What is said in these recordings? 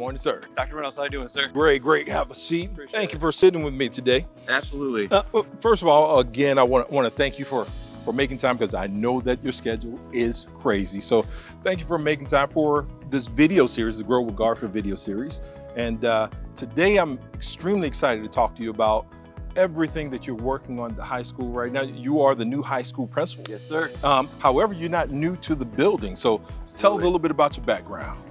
morning, sir. Dr. Reynolds, how you doing, sir? Great, great. Have a seat. Appreciate Thank it. you for sitting with me today. Absolutely. First of all, again, I want to thank you for making time because I know that your schedule is crazy. So thank you for making time for this video series, the Grow With Garfield video series. And today I'm extremely excited to talk to you about everything that you're working on at the high school right now. You are the new high school principal. Yes, sir. However, you're not new to the building. So tell us a little bit about your background.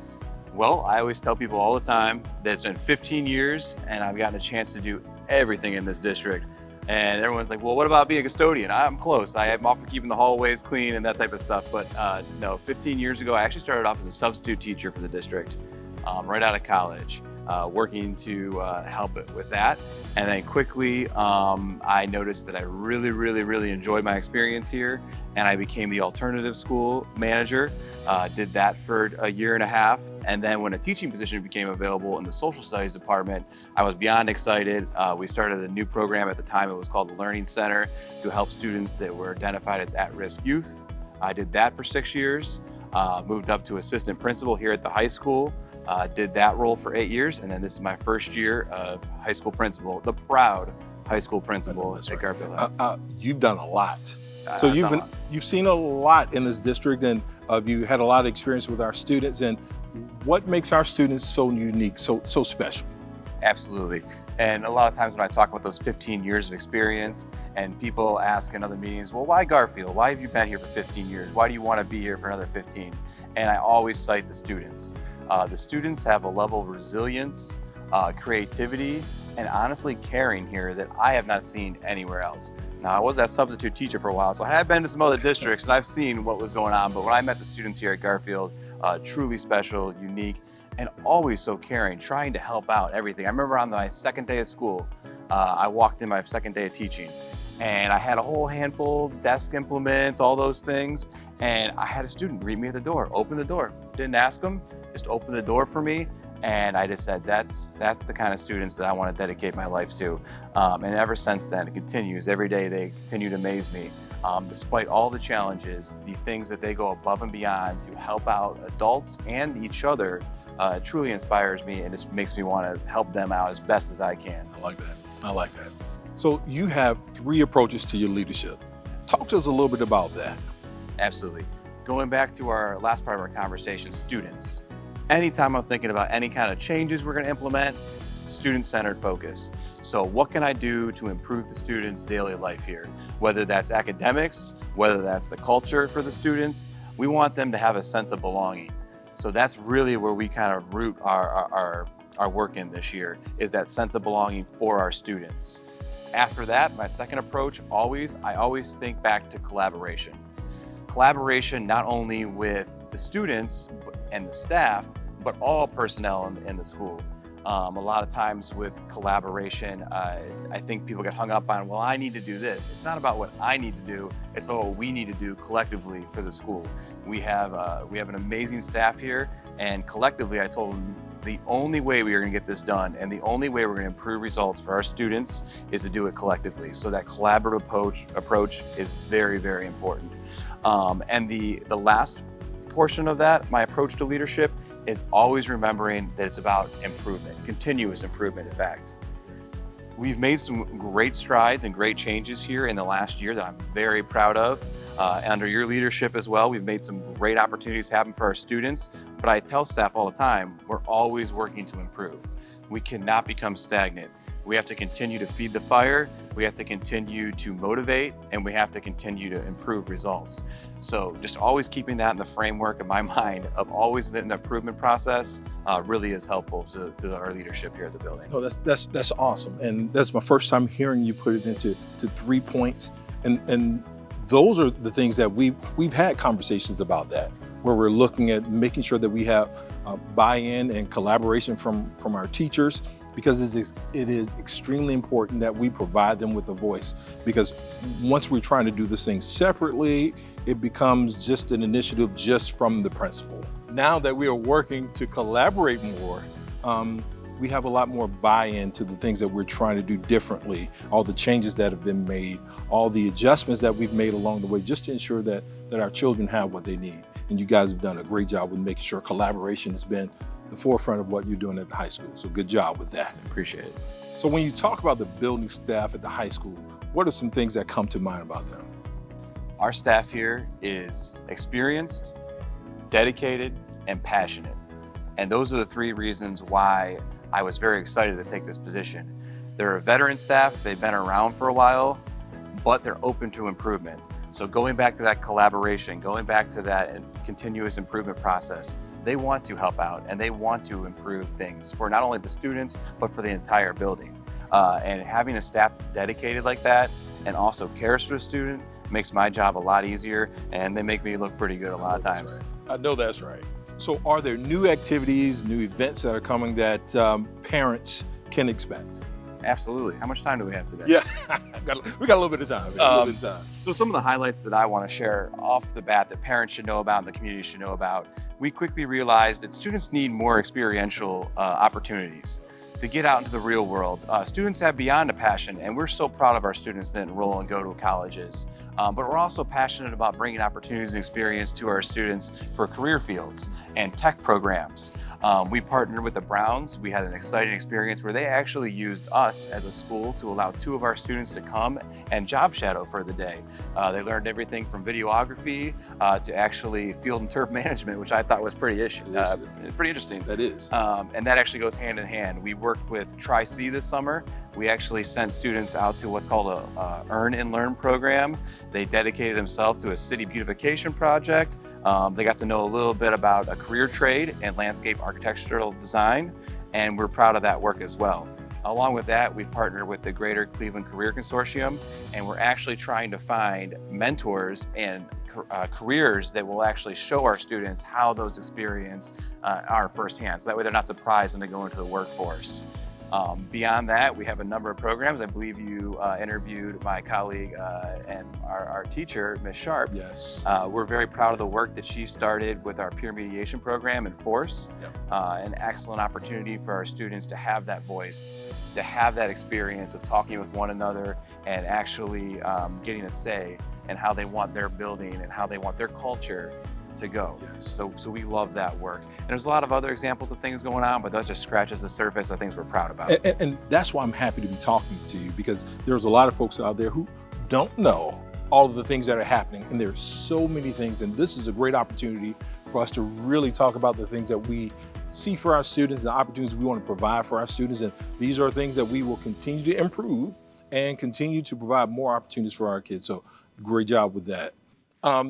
Well, I always tell people all the time that it's been 15 years and I've gotten a chance to do everything in this district. And everyone's like, well, what about being a custodian? I'm close. I'm off for keeping the hallways clean and that type of stuff. But no, 15 years ago, I actually started off as a substitute teacher for the district right out of college, working to help it with that. And then quickly, I noticed that I really enjoyed my experience here. And I became the alternative school manager, did that for a year and a half. And then when a teaching position became available in the social studies department, I was beyond excited. We started a new program at the time. It was called the Learning Center to help students that were identified as at-risk youth. I did that for 6 years, moved up to assistant principal here at the high school, did that role for 8 years. And then this is my first year of high school principal, the proud high school principal at Garfield. You've done a lot. So you've seen a lot in this district, and you had a lot of experience with our students. And what makes our students so unique, so special? Absolutely. And a lot of times when I talk about those 15 years of experience, and people ask in other meetings, well, why Garfield? Why have you been here for 15 years? Why do you want to be here for another 15? And I always cite the students. The students have a level of resilience, creativity, and honestly caring here that I have not seen anywhere else. Now, I was that substitute teacher for a while, so I have been to some other districts and I've seen what was going on. But when I met the students here at Garfield, truly special, unique, and always so caring, trying to help out everything. I remember on my second day of school, I walked in my second day of teaching, and I had a whole handful of desk implements, all those things, and I had a student greet me at the door, open the door. Didn't ask them, just opened the door for me. And I just said, that's the kind of students that I want to dedicate my life to. And ever since then, it continues. Every day they continue to amaze me. Despite all the challenges, the things that they go above and beyond to help out adults and each other truly inspires me, and just makes me want to help them out as best as I can. I like that. I like that. So you have 3 approaches to your leadership. Talk to us a little bit about that. Absolutely. Going back to our last part of our conversation, students. Anytime I'm thinking about any kind of changes we're going to implement, student-centered focus. So what can I do to improve the students' daily life here? Whether that's academics, whether that's the culture for the students, we want them to have a sense of belonging. So that's really where we kind of root our work in this year, is that sense of belonging for our students. After that, my second approach, I always think back to collaboration. Collaboration not only with the students and the staff, but all personnel in the school. A lot of times with collaboration, I think people get hung up on, well, I need to do this. It's not about what I need to do, it's about what we need to do collectively for the school. We have an amazing staff here, and collectively I told them the only way we are going to get this done and the only way we're going to improve results for our students is to do it collectively. So that collaborative approach is very important. And the last portion of that, my approach to leadership, is always remembering that it's about improvement, continuous improvement, in fact. We've made some great strides and great changes here in the last year that I'm very proud of. Under your leadership as well, we've made some great opportunities happen for our students, but I tell staff all the time, we're always working to improve. We cannot become stagnant. We have to continue to feed the fire, we have to continue to motivate, and we have to continue to improve results. So just always keeping that in the framework of my mind of always in the improvement process really is helpful to our leadership here at the building. No, that's awesome. And that's my first time hearing you put it into 3 points. And those are the things that we've had conversations about, that where we're looking at making sure that we have buy-in and collaboration from our teachers, because it is extremely important that we provide them with a voice, because once we're trying to do this thing separately, it becomes just an initiative just from the principal. Now that we are working to collaborate more, we have a lot more buy-in to the things that we're trying to do differently, all the changes that have been made, all the adjustments that we've made along the way, just to ensure that our children have what they need. And you guys have done a great job with making sure collaboration has been the forefront of what you're doing at the high school. So good job with that. Appreciate it. So when you talk about the building staff at the high school, what are some things that come to mind about them? Our staff here is experienced, dedicated, and passionate. And those are the three reasons why I was very excited to take this position. They're a veteran staff, they've been around for a while, but they're open to improvement. So going back to that collaboration, going back to that continuous improvement process, they want to help out and they want to improve things for not only the students, but for the entire building. And having a staff that's dedicated like that and also cares for the student makes my job a lot easier, and they make me look pretty good a lot of times. Right. I know that's right. So are there new activities, new events that are coming that parents can expect? Absolutely. How much time do we have today? Yeah, we got a little bit of time. So some of the highlights that I want to share off the bat that parents should know about and the community should know about, we quickly realized that students need more experiential opportunities to get out into the real world. Students have beyond a passion, and we're so proud of our students that enroll and go to colleges. But we're also passionate about bringing opportunities and experience to our students for career fields and tech programs. We partnered with the Browns. We had an exciting experience where they actually used us as a school to allow 2 of our students to come and job shadow for the day. They learned everything from videography to actually field and turf management, which I thought was pretty interesting. That is. And that actually goes hand in hand. We worked with Tri-C this summer. We actually sent students out to what's called a Earn and Learn program. They dedicated themselves to a city beautification project. They got to know a little bit about a career trade and landscape architectural design, and we're proud of that work as well. Along with that, we partnered with the Greater Cleveland Career Consortium, and we're actually trying to find mentors and careers that will actually show our students how those experiences are firsthand, so that way they're not surprised when they go into the workforce. Beyond that, we have a number of programs. I believe you interviewed my colleague and our teacher, Ms. Sharp. Yes. We're very proud of the work that she started with our peer mediation program in Force. Yep. An excellent opportunity for our students to have that voice, to have that experience of talking with one another and actually getting a say in how they want their building and how they want their culture to go. Yes. So we love that work. And there's a lot of other examples of things going on, but that just scratches the surface of things we're proud about. And that's why I'm happy to be talking to you, because there's a lot of folks out there who don't know all of the things that are happening, and there's so many things, and this is a great opportunity for us to really talk about the things that we see for our students, the opportunities we want to provide for our students, and these are things that we will continue to improve and continue to provide more opportunities for our kids. So great job with that.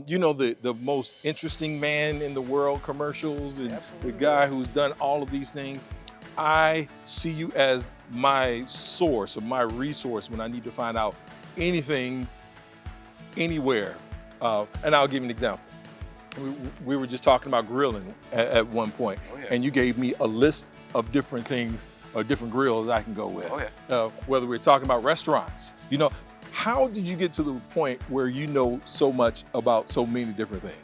You know, the most interesting man in the world commercials and Absolutely. the guy who's done all of these things. I see you as my source or my resource when I need to find out anything, anywhere. And I'll give you an example. We were just talking about grilling at one point, Oh, yeah. and you gave me a list of different things or different grills I can go with. Oh, yeah. Whether we're talking about restaurants, you know, how did you get to the point where you know so much about so many different things?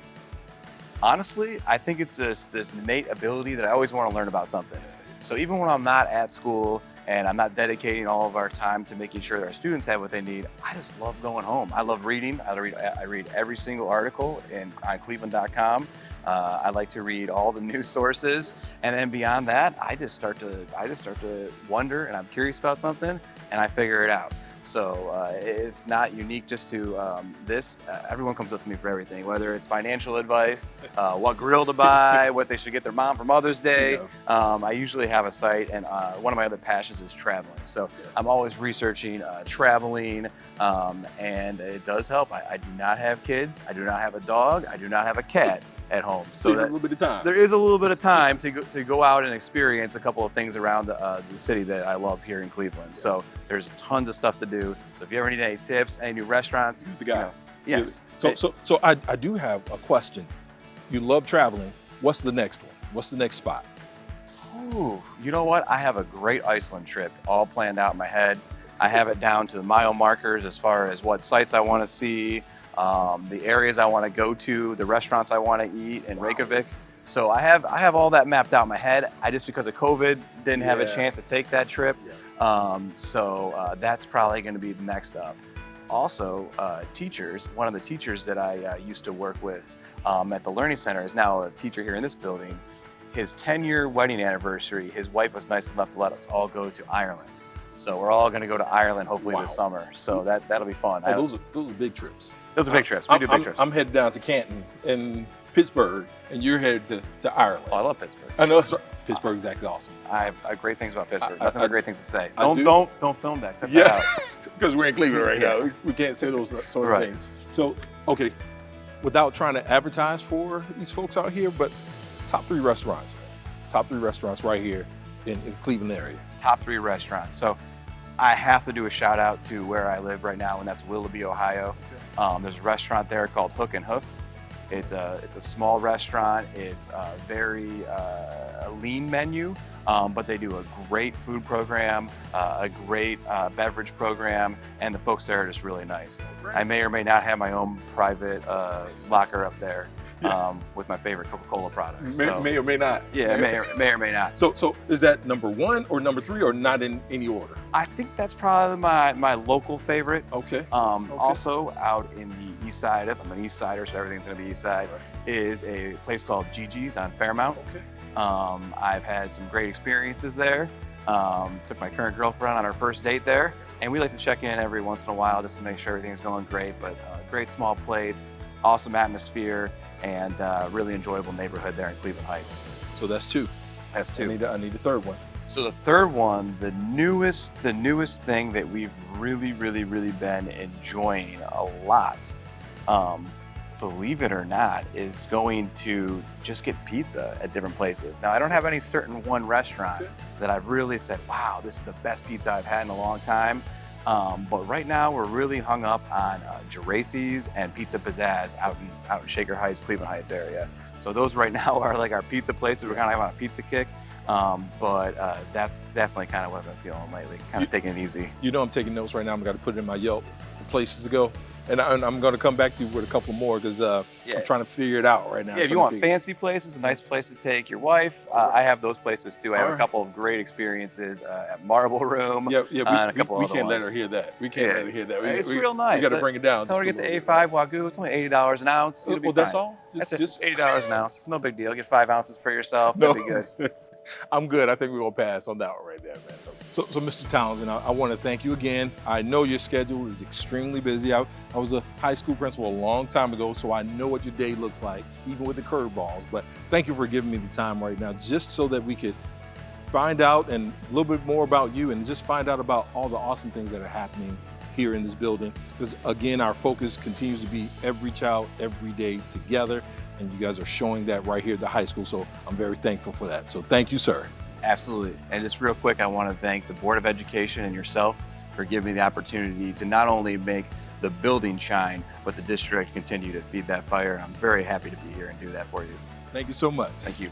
Honestly, I think it's this innate ability that I always want to learn about something. So even when I'm not at school and I'm not dedicating all of our time to making sure that our students have what they need, I just love going home. I love reading. I read every single article on Cleveland.com. I like to read all the news sources, and then beyond that, I just start to wonder, and I'm curious about something, and I figure it out. So it's not unique just to this. Everyone comes up to me for everything, whether it's financial advice, what grill to buy, what they should get their mom for Mother's Day. I usually have a site, and one of my other passions is traveling. So I'm always researching traveling, and it does help. I do not have kids. I do not have a dog. I do not have a cat at home. So a little bit of time. there is a little bit of time to go out and experience a couple of things around the city that I love here in Cleveland. So there's tons of stuff to do. So if you ever need any tips, any new restaurants, The guy. yes. So I do have a question. You love traveling. What's the next one? What's the next spot? Ooh, you know what? I have a great Iceland trip all planned out in my head. I have it down to the mile markers as far as what sites I want to see, the areas I want to go to, the restaurants I want to eat in Reykjavik. So I have all that mapped out in my head. I just, because of COVID, didn't have a Yeah. chance to take that trip. So that's probably going to be the next up. Also, teachers. One of the teachers that I used to work with at the Learning Center is now a teacher here in this building. his 10-year wedding anniversary, his wife was nice enough to let us all go to Ireland. So we're all going to go to Ireland hopefully Wow. this summer. So that'll be fun. Oh, those are big trips. Those are big trips. We do big trips. I'm headed down to Canton and Pittsburgh, and you're headed to Ireland. Oh, I love Pittsburgh. I know that's right. Pittsburgh's exactly awesome. I have great things about Pittsburgh. I- Nothing I- but great things to say. I Don't film that. Cut that Yeah, out. because we're in Cleveland right Yeah. now. We can't say those sort of Right. things. So, okay, without trying to advertise for these folks out here, but top 3 restaurants right here in Cleveland area. Top 3 restaurants. So I have to do a shout out to where I live right now, and that's Willoughby, Ohio. There's a restaurant there called Hook and Hoof. It's a small restaurant. It's a very lean menu, but they do a great food program, a great beverage program, and the folks there are just really nice. I may or may not have my own private locker up there with my favorite Coca-Cola products. May or may not. Yeah, may or may not. So is that number 1 or number 3 or not in any order? I think that's probably my local favorite. Okay. Also out in the east side, I'm an east sider, so everything's gonna be east side, is a place called Gigi's on Fairmount. Okay. I've had some great experiences there. Took my current girlfriend on our first date there, and we like to check in every once in a while just to make sure everything's going great, but great small plates, awesome atmosphere, and really enjoyable neighborhood there in Cleveland Heights. So that's 2. That's 2. I need the third one. So the third one, the newest thing that we've really been enjoying a lot, believe it or not, is going to just get pizza at different places. Now, I don't have any certain one restaurant that I've really said, wow, this is the best pizza I've had in a long time. But right now we're really hung up on Geraci's and Pizza Pizzazz out in Shaker Heights, Cleveland Heights area. So those right now are like our pizza places. We're kind of on a pizza kick. But that's definitely kind of what I've been feeling lately, kind of taking it easy. You know I'm taking notes right now. I'm going to put it in my Yelp for places to go. And I'm going to come back to you with a couple more because I'm trying to figure it out right now. Yeah, if you want fancy places, a nice place to take your wife, I have those places too. I have a couple of great experiences at Marble Room. Yeah, and a couple we other can't ones. let her hear that. We can't let her hear that. It's real nice. We got to bring it down. Tell her to get the A5 Wagyu. It's only $80 an ounce. It'll be that's fine. all? That's just $80 an ounce. No big deal. Get 5 ounces for yourself. No. That'll be good. I'm good. I think we're going to pass on that one right there, man. So Mr. Townsend, I want to thank you again. I know your schedule is extremely busy. I was a high school principal a long time ago, so I know what your day looks like, even with the curveballs. But thank you for giving me the time right now, just so that we could find out and a little bit more about you and just find out about all the awesome things that are happening here in this building. Because again, our focus continues to be every child, every day together. And you guys are showing that right here at the high school. So I'm very thankful for that. So thank you, sir. Absolutely. And just real quick, I want to thank the Board of Education and yourself for giving me the opportunity to not only make the building shine, but the district continue to feed that fire. I'm very happy to be here and do that for you. Thank you so much. Thank you.